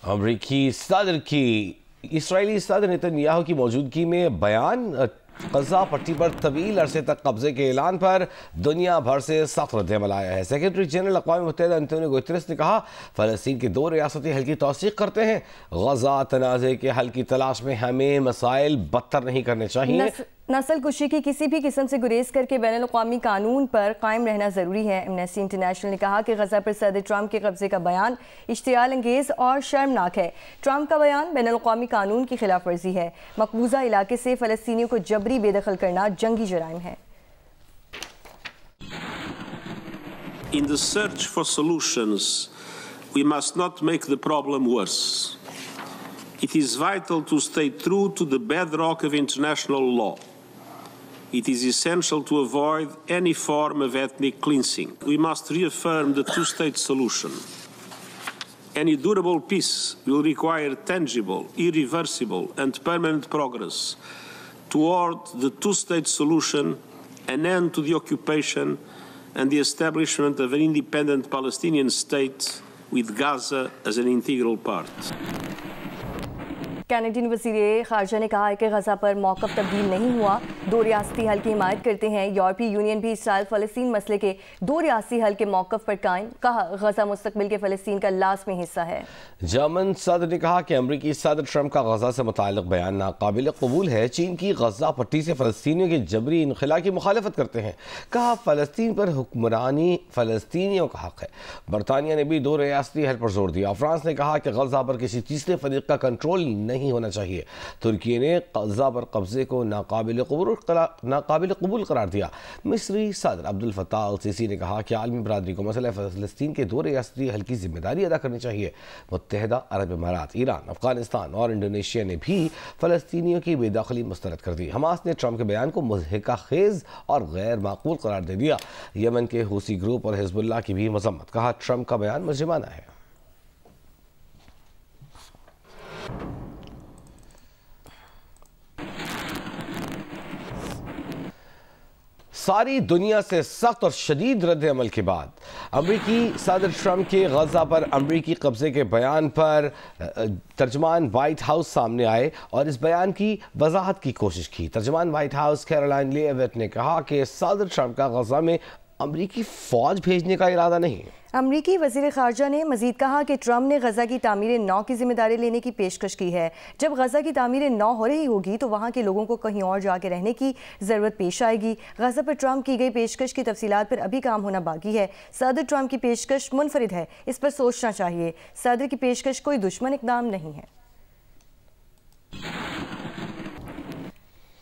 अमरीकी सदर की इसराइली सदर नेतन्याहू की मौजूदगी में बयान गजा पट्टी पर तवील अरसे तक कब्जे के ऐलान पर दुनिया भर से सख्त रद्द-ए-अमल आया है। सेक्रेटरी जनरल अक़वाम मुत्तहिदा अंतोनियो गुतेरेस ने कहा, फ़लस्तीन की 2 रियासती हल की तौसीक़ करते हैं। गजा तनाज़े के हल की तलाश में हमें मसाइल बदतर नहीं करने चाहिए। नस्ल कुशी की किसी भी किस्म से गुरेज करके बैनुल अक़वामी कानून पर कायम रहना ज़रूरी है। एमनेस्टी इंटरनेशनल ने कहा कि गजा पर सदर ट्रंप के कब्जे का बयान इश्तियाल अंगेज़ और शर्मनाक है। ट्रंप का बयान बैनुल अक़वामी कानून की खिलाफ वर्जी है। मकबूजा इलाके से फ़लस्तीनियों को जबरी बेदखल करना जंगी जराइम है। In the search for solutions, we must not make the problem worse. It is vital to stay true to the bedrock of international law. It is essential to avoid any form of ethnic cleansing. We must reaffirm the two-state solution. Any durable peace will require tangible, irreversible, and permanent progress toward the two-state solution, an end to the occupation, and the establishment of an independent Palestinian state with Gaza as an integral part. Canadian वज़ीर ख़ारजा ने कहा है कि गजा पर मौक़िफ़ तब्दील नहीं हुआ, 2 रियासती हल की हिमायत करते हैं। यूरोपीय यूनियन भी इसराइल फ़लस्तीन मसले के 2 रियासती हल के मौक़िफ़ पर कायम। कहा, गजा मुस्तक़बिल के फ़लस्तीन का लाज़मी हिस्सा है। जर्मन सदर ने कहा कि अमरीकी सदर ट्रंप का गजा से मुताल्लिक़ बयान नाकाबिल कबूल है। चीन की गजा पट्टी से फ़लस्तीनियों के जबरी इनखला की मुखालफत करते हैं। कहा, फ़लस्तीन पर हुक्मरानी फ़लस्तीनियों का हक़ है। बरतानिया ने भी 2 रियासती हल पर जोर दिया। फ्रांस ने कहा कि गजा पर किसी तीसरे फरीक का कंट्रोल नहीं होना चाहिए। तुर्की ने गजा पर कब्जे को नाकाबिल कबूल करार दिया। मिस्री सदर अब्दुल फत्ताह अल सीसी ने कहा कि आलमी बरादरी को मसला फ़लस्तीन के 2 रियासती हल की जिम्मेदारी अदा करनी चाहिए। मुत्तहिदा अरब इमारात, ईरान, अफगानिस्तान और इंडोनेशिया ने भी फ़लस्तीनियों की बेदखली मुस्तरद कर दी। हमास ने ट्रंप के बयान को मुज़हिका खेज़ और गैर माकूल करार दे दिया। यमन के हूसी ग्रुप और हिज़्बुल्लाह की भी मज़म्मत। कहा, ट्रंप का बयान मुजरिमाना है। सारी दुनिया से सख्त और शदीद रद्द-ए-अमल के बाद अमरीकी सदर ट्रंप के गजा पर अमरीकी कब्जे के बयान पर तर्जमान वाइट हाउस सामने आए और इस बयान की वजाहत की कोशिश की। तर्जमान वाइट हाउस कैरोलाइन लेविट ने कहा कि सदर ट्रंप का गजा में अमरीकी फ़ौज भेजने का इरादा नहीं है। अमरीकी वज़ीर ख़ारजा ने मज़ीद कहा कि ट्रंप ने गजा की तामीर नौ की जिम्मेदारी लेने की पेशकश की है। जब गजा की तामीर नौ हो रही होगी तो वहाँ के लोगों को कहीं और जाके रहने की ज़रूरत पेश आएगी। गजा पर ट्रंप की गई पेशकश की तफसीलात पर अभी काम होना बाकी है। सदर ट्रंप की पेशकश मुनफरिद है, इस पर सोचना चाहिए। सदर की पेशकश कोई दुश्मन इक़दाम नहीं है।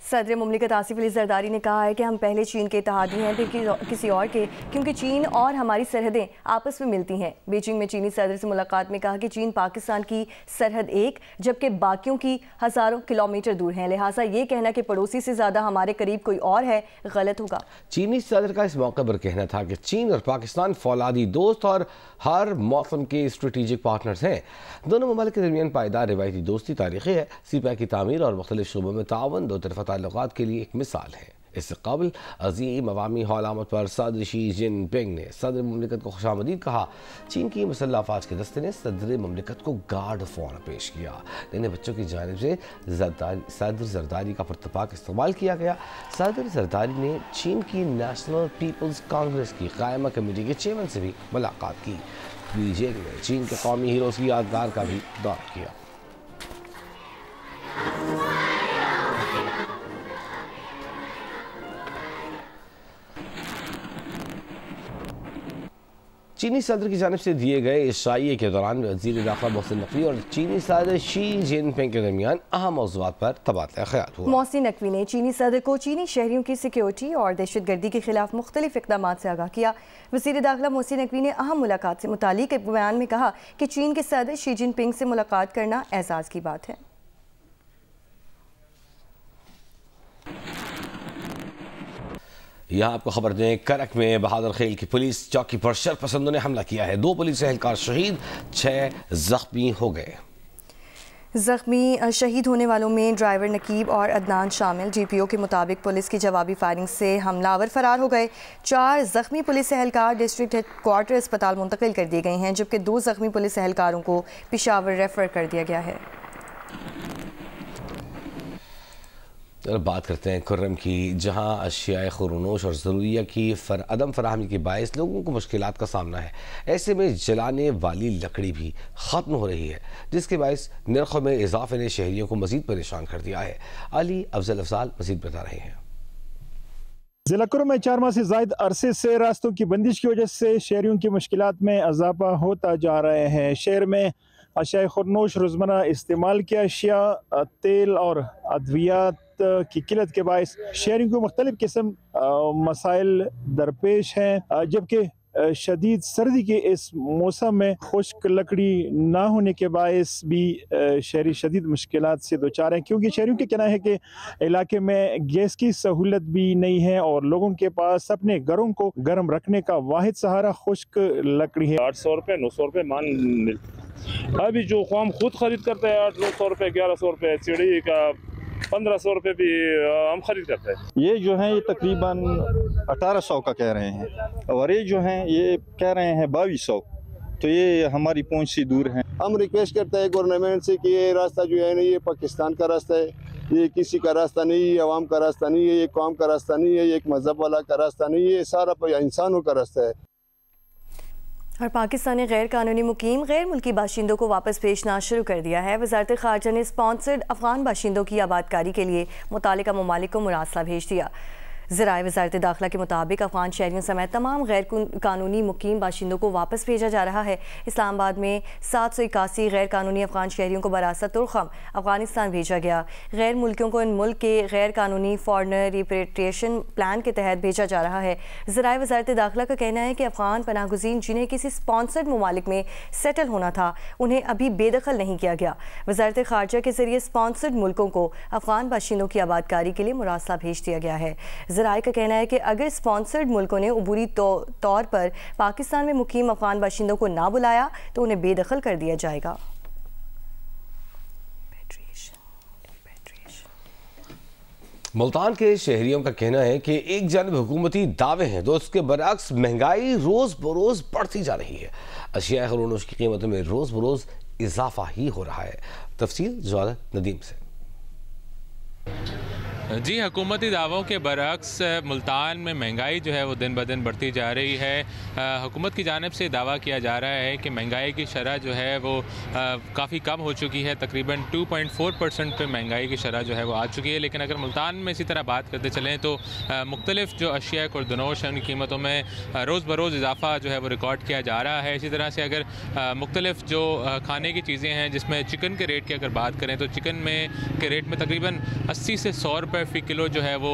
सदर मुमलिकत आसिफ अली जरदारी ने कहा है कि हम पहले चीन के इत्तेहादी हैं फिर किसी और के, क्योंकि चीन और हमारी सरहदें आपस में मिलती हैं। बीजिंग में चीनी सदर से मुलाकात में कहा कि चीन पाकिस्तान की सरहद एक जबकि बाकियों की हज़ारों किलोमीटर दूर है, लिहाजा ये कहना कि पड़ोसी से ज़्यादा हमारे करीब कोई और है गलत होगा। चीनी सदर का इस मौके पर कहना था कि चीन और पाकिस्तान फौलादी दोस्त और हर मौसम के स्ट्रेटेजिक पार्टनर्स हैं। दोनों ममालिक के दरमियान पायदार रिवायती दोस्ती तारीख़ी है। सीपा की तामीर और मुख्तलिफ शोबों में तावन दो तरफ़ा ताल्लुकात के लिए एक मिसाल है। इससे कबल अज़ीम अवामी हॉल आमद पर सदर शी जिनपिंग ने सदर मुमलिकत को खुशामदीद कहा। चीन की मुसल्लह अफ़वाज के दस्ते ने सदर मुमलिकत को गार्ड ऑफ ऑनर पेश किया। नन्हे बच्चों की जानिब से सदर जरदारी का पुरतपाक इस्तेमाल किया गया। सदर जरदारी ने चीन की नेशनल पीपल्स कांग्रेस की कायमा कमेटी के चेयरमैन से भी मुलाकात की। बीजिंग में चीन के कौमी हीरोज़ की यादगार का भी दौरा किया। चीनी सदर की जानिब से दिए गए इस शाइए के दौरान वज़ीर दाखिला मोहसिन नकवी और चीनी सदर शी जिनपिंग के दरमियान अहम मौज़ूआत पर तबादला ख्याल हुआ। मोहसिन नकवी ने चीनी सदर को चीनी शहरियों की सिक्योरिटी और दहशतगर्दी के खिलाफ मुख्तलिफ इक़दाम से आगाह किया। वज़ीर दाखिला मोहसिन नकवी ने अहम मुलाकात से मुतालिक एक बयान में कहा कि चीन के सदर शी जिनपिंग से मुलाकात करना एजाज़ की बात है। यहाँ आपको खबर दें, करक में बहादुर खेल की पुलिस चौकी पर शरपसंदों ने हमला किया है। 2 पुलिस एहलकार शहीद, 6 जख्मी हो गए। जख्मी शहीद होने वालों में ड्राइवर नकीब और अदनान शामिल। GPO के मुताबिक पुलिस की जवाबी फायरिंग से हमलावर फरार हो गए। 4 जख्मी पुलिस एहलकार डिस्ट्रिक्ट हेडक्वार्टर अस्पताल मुंतकिल कर दिए गए हैं, जबकि 2 जख्मी पुलिस एहलकारों को पेशावर रेफर कर दिया गया है। अब बात करते हैं खुर्रम की, जहां अशियाए खुरनोश और ज़रूरिया की अदम फराहमी के बायस लोगों को मुश्किलात का सामना है। ऐसे में जलाने वाली लकड़ी भी ख़त्म हो रही है, जिसके बायस नरखों में इजाफे ने शहरियों को मज़ीद परेशान कर दिया है। अली अफजल अफजाल मज़ीद बता रहे हैं। जिला कुर्रम में 4 माह से ज़ायद अरसे से रास्तों की बंदिश की वजह से शहरियों की मुश्किलात में इजाफा होता जा रहे हैं। शहर में अशियाए खुरनोश, रोज़मर्रा इस्तेमाल के अशिया, तेल और अद्वियात की किल्लत के बायस शहरियों को मुख्तलिफ किस्म मसाइल दरपेश हैं, जबकि शदीद सर्दी के इस मौसम में खुश्क लकड़ी ना होने के बायस भी शहरी शदीद मुश्किलात से दो चार हैं, क्योंकि शहरियों का कहना है कि इलाके में गैस की सहूलत भी नहीं है और लोगों के पास अपने घरों को गर्म रखने का वाहिद सहारा खुश्क लकड़ी है। 800 रुपये 900 रुपये मान मिलता। अभी जो हम खुद खरीद करते हैं 800 रुपये 1100 रुपये, सीढ़ी का 1500 रुपये भी हम खरीद करते हैं। ये जो है ये तकरीबन 1800 का कह रहे हैं और ये जो है ये कह रहे हैं 2200, तो ये हमारी पहुंच से दूर है। हम रिक्वेस्ट करते हैं गवर्नमेंट से कि ये रास्ता जो है ना, ये पाकिस्तान का रास्ता है, ये किसी का रास्ता नहीं, ये अवाम का रास्ता नहीं है, ये कौम का रास्ता नहीं है, ये एक मज़हब वाला का रास्ता नहीं है, ये सारा इंसानों का रास्ता है। और पाकिस्तान ने गैर कानूनी मुकीम गैर मुल्की बाशिंदों को वापस भेजना शुरू कर दिया है। वज़ारत ख़ारजा ने स्पॉन्सर्ड अफ़गान बाशिंदों की आबादकारी के लिए मुतालिका ममालिक को मुरासला भेज दिया। ज़राए वज़ारत दाखिला के मुताबिक अफ़गान शहरियों समेत तमाम गैर कानूनी मुकीम बाशिंदों को वापस भेजा जा रहा है। इस्लामाबाद में 781 गैर कानूनी अफ़गान शहरियों को बरासत तुर्खम अफ़गानिस्तान भेजा गया। गैर मुल्कियों को इन मुल्क के गैर कानूनी फॉरनर रिपेट्रिएशन प्लान के तहत भेजा जा रहा है। ज़राए वज़ारत दाखिला का कहना है कि अफ़गान पनाहगुज़ीन जिन्हें किसी स्पॉन्सर्ड ममालिक में सेटल होना था, उन्हें अभी बेदखल नहीं किया गया। वज़ारत ख़ारजा के ज़रिए स्पॉन्सर्ड मुल्कों को अफ़गान बाशिंदों की आबादकारी के लिए मुरासला भेज दिया गया है। ज़राए का कहना है कि अगर स्पॉन्सर्ड मुल्कों ने उबूरी तौर पर पाकिस्तान में मुकीम अफ़गान बाशिंदों को ना बुलाया तो उन्हें बेदखल कर दिया जाएगा। मुल्तान के शहरियों का कहना है कि एक जानब हुकूमती दावे हैं तो उसके बरअक्स महंगाई रोज़ बरोज़ बढ़ती जा रही है। अशिया खुरनोश की कीमतों में रोज़ बरोज़ इजाफा ही हो रहा है। तफसील ज़्यादा नदीम से। जी, हुकूमती दावों के बरअक्स मुल्तान में महंगाई जो है वो दिन ब दिन बढ़ती जा रही है। हुकूमत की जानिब से दावा किया जा रहा है कि महंगाई की शरह जो है वो काफ़ी कम हो चुकी है, तकरीबन 2.4% पे महंगाई की शरह जो है वो आ चुकी है। लेकिन अगर मुल्तान में इसी तरह बात करते चलें तो मुख्तलिफ जो अशिया खुर्दनोश हैं उनकी कीमतों में रोज़ बरोज़ इजाफा जो है वो रिकॉर्ड किया जा रहा है। इसी तरह से अगर मुख्तलिफ जो खाने की चीज़ें हैं, जिसमें चिकन के रेट की अगर बात करें तो चिकन में के रेट में तकरीबन 80 से 100 रुपये फ़ी किलो जो है वो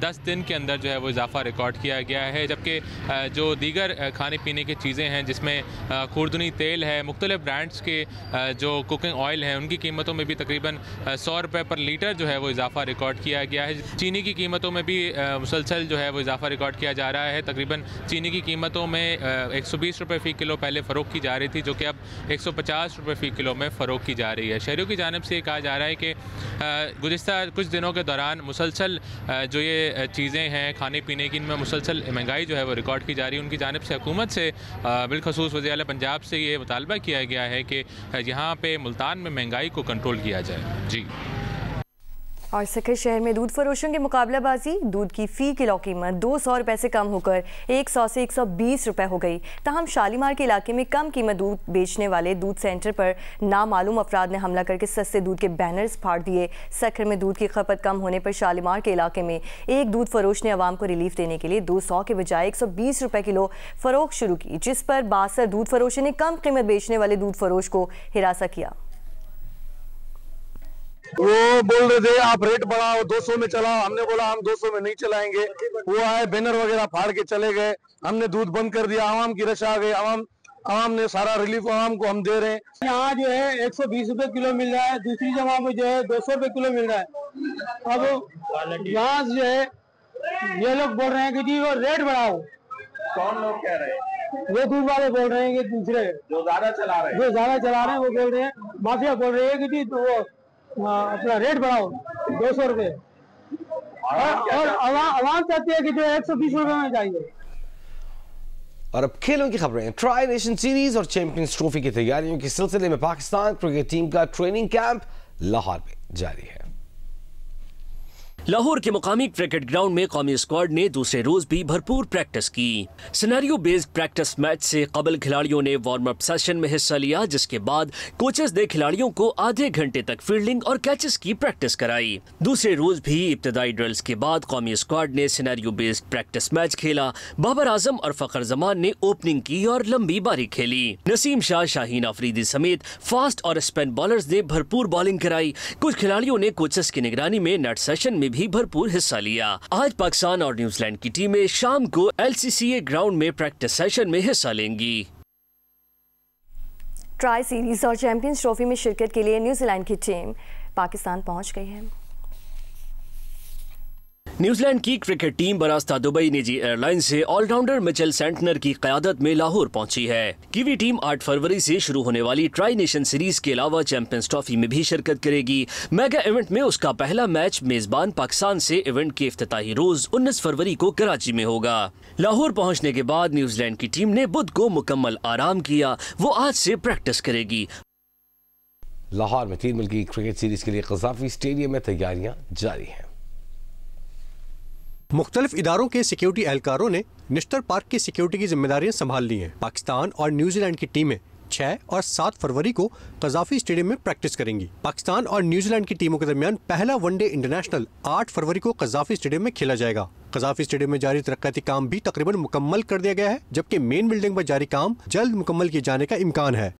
10 दिन के अंदर जो है वो इजाफा रिकॉर्ड किया गया है। जबकि जो दीगर खाने पीने की चीज़ें हैं, जिसमें खुर्दनी तेल है, मुख्तलिफ ब्रांड्स के जो कुकिंग ऑयल हैं, उनकी कीमतों में भी तकरीबन 100 रुपये पर लीटर जो है वो इजाफा रिकॉर्ड किया गया है। चीनी की कीमतों में भी मुसलसल जो है वो इजाफा रिकॉर्ड किया जा रहा है। तकरीबन चीनी की कीमतों में 120 रुपये फ़ी किलो पहले फ़रोख्त की जा रही थी, जो कि अब 150 रुपये फ़ी किलो में फ़रोख्त की जा रही है। शहरियों की जानिब से कहा जा रहा है कि गुज़िश्ता कुछ दिनों के दौरान मुसलसल जो ये चीज़ें हैं खाने पीने की, इनमें मुसलसल महंगाई जो है वो रिकॉर्ड की जा रही है। उनकी जानिब से हुकूमत से बिलखसूस वज़ीर आला पंजाब से ये मुतालबा किया गया है कि यहाँ पे मुल्तान में महंगाई को कंट्रोल किया जाए। जी। और सखर शहर में दूध फरोशों की मुकाबलाबाजी, दूध की फ़ी किलो कीमत 200 रुपये से कम होकर 100 से 120 रुपये हो गई। ताहम शालीमार के इलाके में कम कीमत दूध बेचने वाले दूध सेंटर पर नामालूम अफराद ने हमला करके सस्ते दूध के बैनर्स फाड़ दिए। सखर में दूध की खपत कम होने पर शालीमार के इलाके में एक दूध फरोश ने आवाम को रिलीफ देने के लिए 200 के बजाय 120 रुपये किलो फ़रोख्त शुरू की, जिस पर बासर दूध फरोशों ने कम कीमत बेचने वाले दूध फरोश को हिरासा किया। वो बोल रहे थे आप रेट बढ़ाओ, 200 में चलाओ। हमने बोला हम 200 में नहीं चलाएंगे। वो आए बैनर वगैरह फाड़ के चले गए। हमने दूध बंद कर दिया। आवाम की रश आ गई। आवाम ने सारा रिलीफ आवाम को हम दे रहे हैं। यहाँ जो है 120 रुपए किलो मिल रहा है, दूसरी जगह पे जो है 200 रुपए किलो मिल रहा है। अब यहाँ जो है ये लोग बोल रहे हैं कि जी वो रेट बढ़ाओ। कौन लोग कह रहे हैं? वो दूध वाले बोल रहे हैं कि दूसरे जो ज्यादा चला रहे हैं वो बोल रहे हैं, माफिया बोल रही है कि जी तो वो अपना रेट बढ़ाओ 200 रुपए, और आवाम चाहती है कि जो 120 रुपए में चाहिए। और अब खेलों की खबरें। ट्राई नेशन सीरीज और चैंपियंस ट्रॉफी की तैयारियों के सिलसिले में पाकिस्तान क्रिकेट टीम का ट्रेनिंग कैंप लाहौर में जारी है। लाहौर के मुकामी क्रिकेट ग्राउंड में कौमी स्क्वाड ने दूसरे रोज भी भरपूर प्रैक्टिस की। सिनेरियो बेस्ड प्रैक्टिस मैच से कबल खिलाड़ियों ने वार्म अप सेशन में हिस्सा लिया, जिसके बाद कोचेस ने खिलाड़ियों को आधे घंटे तक फील्डिंग और कैचेस की प्रैक्टिस कराई। दूसरे रोज भी इब्तदाई ड्रिल्स के बाद कौमी स्क्वाड ने सिनेरियो बेस्ड प्रैक्टिस मैच खेला। बाबर आजम और फखर जमान ने ओपनिंग की और लंबी बारी खेली। नसीम शाह, शाहीन अफरीदी समेत फास्ट और स्पिन बॉलर्स ने भरपूर बॉलिंग कराई। कुछ खिलाड़ियों ने कोचेस की निगरानी में नेट सेशन में भी भरपूर हिस्सा लिया। आज पाकिस्तान और न्यूजीलैंड की टीमें शाम को LCCA ग्राउंड में प्रैक्टिस सेशन में हिस्सा लेंगी। ट्राई सीरीज और चैंपियंस ट्रॉफी में शिरकत के लिए न्यूजीलैंड की टीम पाकिस्तान पहुंच गई है। न्यूजीलैंड की क्रिकेट टीम बरास्ता दुबई निजी एयरलाइन से ऑलराउंडर मिचेल सेंटनर की क़यादत में लाहौर पहुंची है। कीवी टीम 8 फरवरी से शुरू होने वाली ट्राई नेशन सीरीज के अलावा चैंपियंस ट्रॉफी में भी शिरकत करेगी। मेगा इवेंट में उसका पहला मैच मेजबान पाकिस्तान से इवेंट के इफ्तिताही रोज 19 फरवरी को कराची में होगा। लाहौर पहुंचने के बाद न्यूजीलैंड की टीम ने बुध को मुकम्मल आराम किया। वो आज से प्रैक्टिस करेगी। लाहौर में 3 मुल्की क्रिकेट सीरीज के लिए क़ज़ाफ़ी स्टेडियम में तैयारियां जारी हैं। मुख्तलिफ इदारों के सिक्योरिटी एहलकारों ने निश्तर पार्क की सिक्योरिटी की जिम्मेदारियां संभाल ली हैं। पाकिस्तान और न्यूजीलैंड की टीमें 6 और 7 फरवरी को क़ज़ाफ़ी स्टेडियम में प्रैक्टिस करेंगी। पाकिस्तान और न्यूजीलैंड की टीमों के दरमियान पहला वनडे इंटरनेशनल 8 फरवरी को क़ज़ाफ़ी स्टेडियम में खेला जाएगा। क़ज़ाफ़ी स्टेडियम में जारी तरक्याती काम भी तकरीबन मुकम्मल कर दिया गया है, जबकि मेन बिल्डिंग पर जारी काम जल्द मुकम्मल किए जाने का इम्कान है।